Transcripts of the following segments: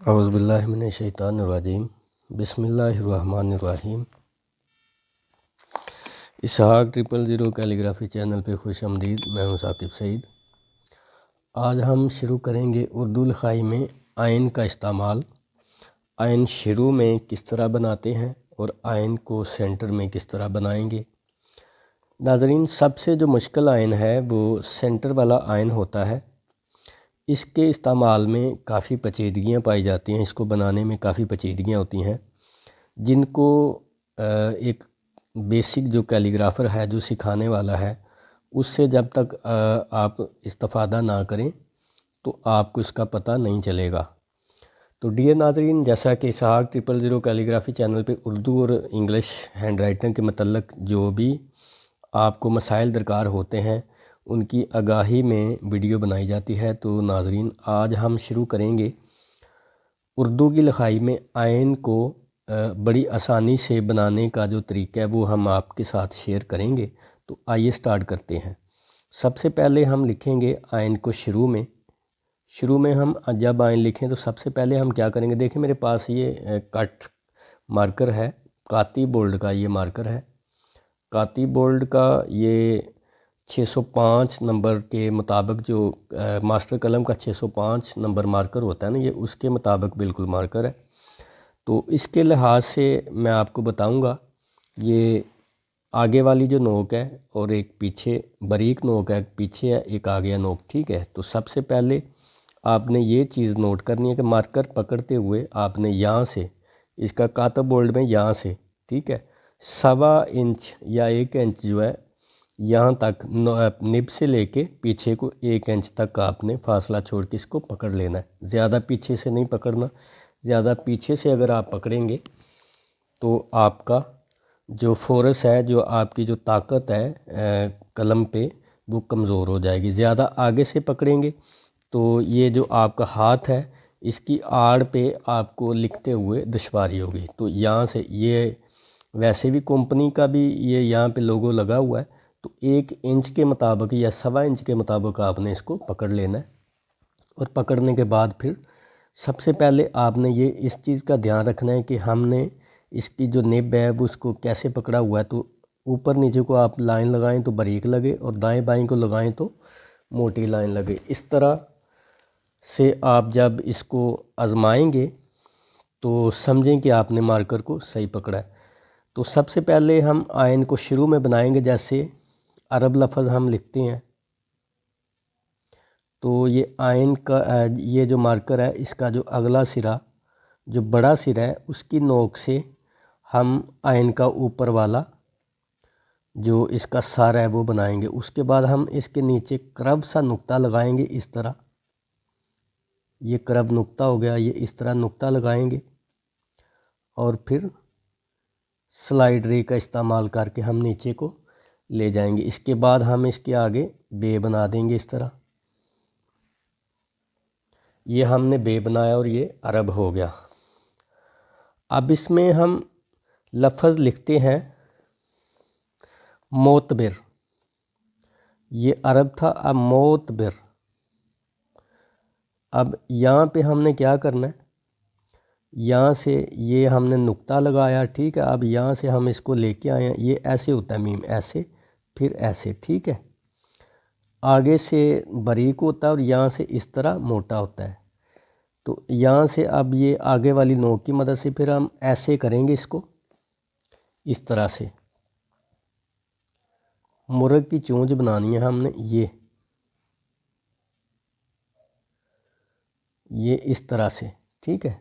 اعوذ باللہ من الشیطان الرجیم بسم اللہ الرحمن الرحیم۔ اسحاق 000 کیلیگرافی چینل پہ خوش آمدید۔ میں ہوں ثاقب سعید۔ آج ہم شروع کریں گے اردو لکھائی میں آئین کا استعمال۔ آئین شروع میں کس طرح بناتے ہیں اور آئین کو سینٹر میں کس طرح بنائیں گے۔ ناظرین، سب سے جو مشکل آئین ہے وہ سینٹر والا آئین ہوتا ہے۔ اس کے استعمال میں کافی پیچیدگیاں پائی جاتی ہیں، اس کو بنانے میں کافی پیچیدگیاں ہوتی ہیں جن کو ایک بیسک جو کیلیگرافر ہے، جو سکھانے والا ہے، اس سے جب تک آپ استفادہ نہ کریں تو آپ کو اس کا پتہ نہیں چلے گا۔ تو ڈیئر ناظرین، جیسا کہ اسحاق 000 کیلیگرافی چینل پہ اردو اور انگلش ہینڈ رائٹنگ کے متعلق جو بھی آپ کو مسائل درکار ہوتے ہیں ان کی آگاہی میں ویڈیو بنائی جاتی ہے۔ تو ناظرین، آج ہم شروع کریں گے اردو کی لکھائی میں آئین کو بڑی آسانی سے بنانے کا جو طریقہ ہے وہ ہم آپ کے ساتھ شیئر کریں گے۔ تو آئیے سٹارٹ کرتے ہیں۔ سب سے پہلے ہم لکھیں گے آئین کو شروع میں ہم جب آئین لکھیں تو سب سے پہلے ہم کیا کریں گے، دیکھیں میرے پاس یہ کٹ مارکر ہے، کاتی بولڈ کا یہ مارکر ہے۔ کاتی بولڈ کا یہ 605 نمبر کے مطابق، جو ماسٹر قلم کا 605 نمبر مارکر ہوتا ہے نا، یہ اس کے مطابق بالکل مارکر ہے۔ تو اس کے لحاظ سے میں آپ کو بتاؤں گا، یہ آگے والی جو نوک ہے اور ایک پیچھے باریک نوک ہے، ایک پیچھے ہے، ایک آگے نوک، ٹھیک ہے۔ تو سب سے پہلے آپ نے یہ چیز نوٹ کرنی ہے کہ مارکر پکڑتے ہوئے آپ نے یہاں سے، اس کا کاتب بولڈ میں یہاں سے، ٹھیک ہے، 1.25 انچ یا 1 انچ جو ہے یہاں تک نب سے لے کے پیچھے کو 1 انچ تک آپ نے فاصلہ چھوڑ کے اس کو پکڑ لینا ہے۔ زیادہ پیچھے سے نہیں پکڑنا، زیادہ پیچھے سے اگر آپ پکڑیں گے تو آپ کا جو فورس ہے، جو آپ کی جو طاقت ہے قلم پہ، وہ کمزور ہو جائے گی۔ زیادہ آگے سے پکڑیں گے تو یہ جو آپ کا ہاتھ ہے اس کی آڑ پہ آپ کو لکھتے ہوئے دشواری ہوگی۔ تو یہاں سے یہ ویسے بھی کمپنی کا بھی یہ یہاں پہ لوگو لگا ہوا ہے، تو 1 انچ کے مطابق یا 1.25 انچ کے مطابق آپ نے اس کو پکڑ لینا ہے۔ اور پکڑنے کے بعد پھر سب سے پہلے آپ نے یہ اس چیز کا دھیان رکھنا ہے کہ ہم نے اس کی جو نب ہے وہ اس کو کیسے پکڑا ہوا ہے۔ تو اوپر نیچے کو آپ لائن لگائیں تو باریک لگے اور دائیں بائیں کو لگائیں تو موٹی لائن لگے۔ اس طرح سے آپ جب اس کو آزمائیں گے تو سمجھیں کہ آپ نے مارکر کو صحیح پکڑا ہے۔ تو سب سے پہلے ہم آئین کو شروع میں بنائیں گے، جیسے عرب لفظ ہم لکھتے ہیں تو یہ آئین کا یہ جو مارکر ہے اس کا جو اگلا سرا، جو بڑا سرا ہے، اس کی نوک سے ہم آئین کا اوپر والا جو اس کا سر ہے وہ بنائیں گے۔ اس کے بعد ہم اس کے نیچے کرب سا نقطہ لگائیں گے، اس طرح، یہ کرب نقطہ ہو گیا، یہ اس طرح نقطہ لگائیں گے اور پھر سلائڈ رے کا استعمال کر کے ہم نیچے کو لے جائیں گے۔ اس کے بعد ہم اس کے آگے بے بنا دیں گے، اس طرح یہ ہم نے بے بنایا اور یہ عرب ہو گیا۔ اب اس میں ہم لفظ لکھتے ہیں معتبر، یہ عرب تھا، اب معتبر۔ اب یہاں پہ ہم نے کیا کرنا ہے، یہاں سے یہ ہم نے نقطہ لگایا، ٹھیک ہے۔ اب یہاں سے ہم اس کو لے کے آئے ہیں، یہ ایسے ہوتا ہے میم، ایسے پھر ایسے، ٹھیک ہے۔ آگے سے باریک ہوتا ہے اور یہاں سے اس طرح موٹا ہوتا ہے۔ تو یہاں سے اب یہ آگے والی نوک کی مدد سے پھر ہم ایسے کریں گے اس کو، اس طرح سے مرغ کی چونچ بنانی ہے ہم نے، یہ اس طرح سے، ٹھیک ہے۔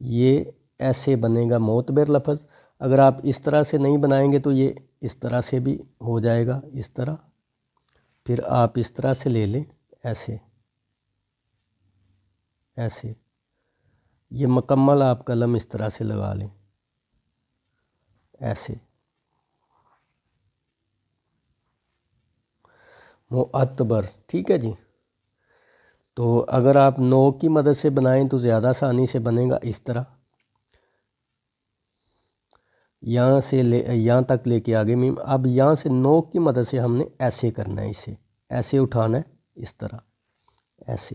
یہ ایسے بنے گا معتبر لفظ۔ اگر آپ اس طرح سے نہیں بنائیں گے تو یہ اس طرح سے بھی ہو جائے گا، اس طرح، پھر آپ اس طرح سے لے لیں، ایسے ایسے، یہ مکمل آپ قلم اس طرح سے لگا لیں، ایسے معتبر، ٹھیک ہے جی۔ تو اگر آپ نوک کی مدد سے بنائیں تو زیادہ آسانی سے بنے گا، اس طرح یہاں سے یہاں تک لے کے آگے میم۔ اب یہاں سے نوک کی مدد سے ہم نے ایسے کرنا ہے، اسے ایسے اٹھانا ہے، اس طرح ایسے،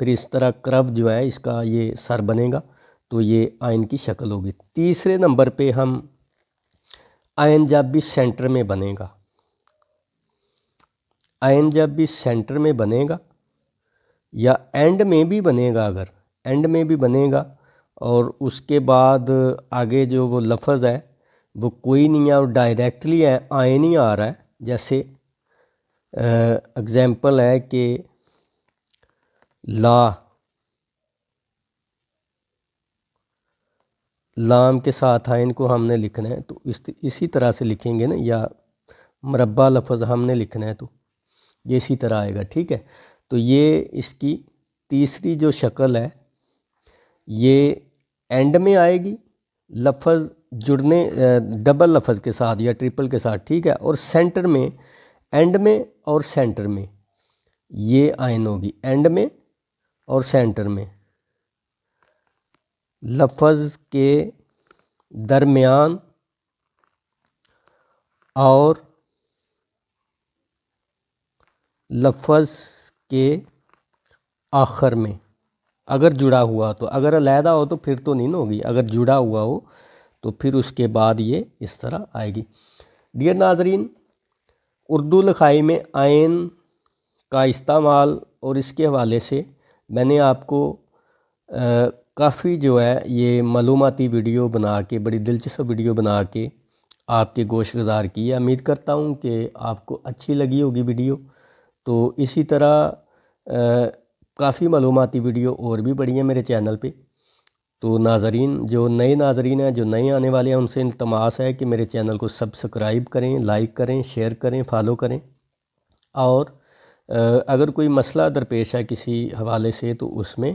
پھر اس طرح کرو جو ہے اس کا یہ سر بنے گا تو یہ آئن کی شکل ہوگی۔ تیسرے نمبر پہ ہم آئن جب بھی سینٹر میں بنے گا، آئن جب بھی سینٹر میں بنے گا یا اینڈ میں بھی بنے گا، اگر اینڈ میں بھی بنے گا اور اس کے بعد آگے جو وہ لفظ ہے وہ کوئی نہیں ہے اور ڈائریکٹلی آئن ہی آ رہا ہے، جیسے اگزامپل ہے کہ لام کے ساتھ آئن کو ہم نے لکھنا ہے تو اسی طرح سے لکھیں گے نا، یا مربع لفظ ہم نے لکھنا ہے تو یہ اسی طرح آئے گا، ٹھیک ہے۔ تو یہ اس کی تیسری جو شکل ہے یہ اینڈ میں آئے گی، لفظ جڑنے ڈبل لفظ کے ساتھ یا ٹرپل کے ساتھ، ٹھیک ہے، اور سینٹر میں، اینڈ میں اور سینٹر میں یہ آئن ہوگی، اینڈ میں اور سینٹر میں، لفظ کے درمیان اور لفظ کے آخر میں اگر جڑا ہوا تو، اگر علیحدہ ہو تو پھر تو نہیں نا ہوگی، اگر جڑا ہوا ہو تو پھر اس کے بعد یہ اس طرح آئے گی۔ ڈیئر ناظرین، اردو لکھائی میں آئن کا استعمال اور اس کے حوالے سے میں نے آپ کو کافی جو ہے یہ معلوماتی ویڈیو بنا کے، بڑی دلچسپ ویڈیو بنا کے آپ کے گوش گزار کی ہے۔ امید کرتا ہوں کہ آپ کو اچھی لگی ہوگی ویڈیو، تو اسی طرح کافی معلوماتی ویڈیو اور بھی بڑی ہیں میرے چینل پہ۔ تو ناظرین، جو نئے ناظرین ہیں، جو نئے آنے والے ہیں، ان سے التماس ہے کہ میرے چینل کو سبسکرائب کریں، لائک کریں، شیئر کریں، فالو کریں، اور اگر کوئی مسئلہ درپیش ہے کسی حوالے سے تو اس میں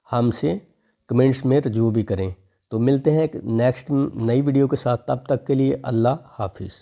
ہم سے کمنٹس میں رجوع بھی کریں۔ تو ملتے ہیں ایک نیکسٹ نئی ویڈیو کے ساتھ، تب تک کے لیے اللہ حافظ۔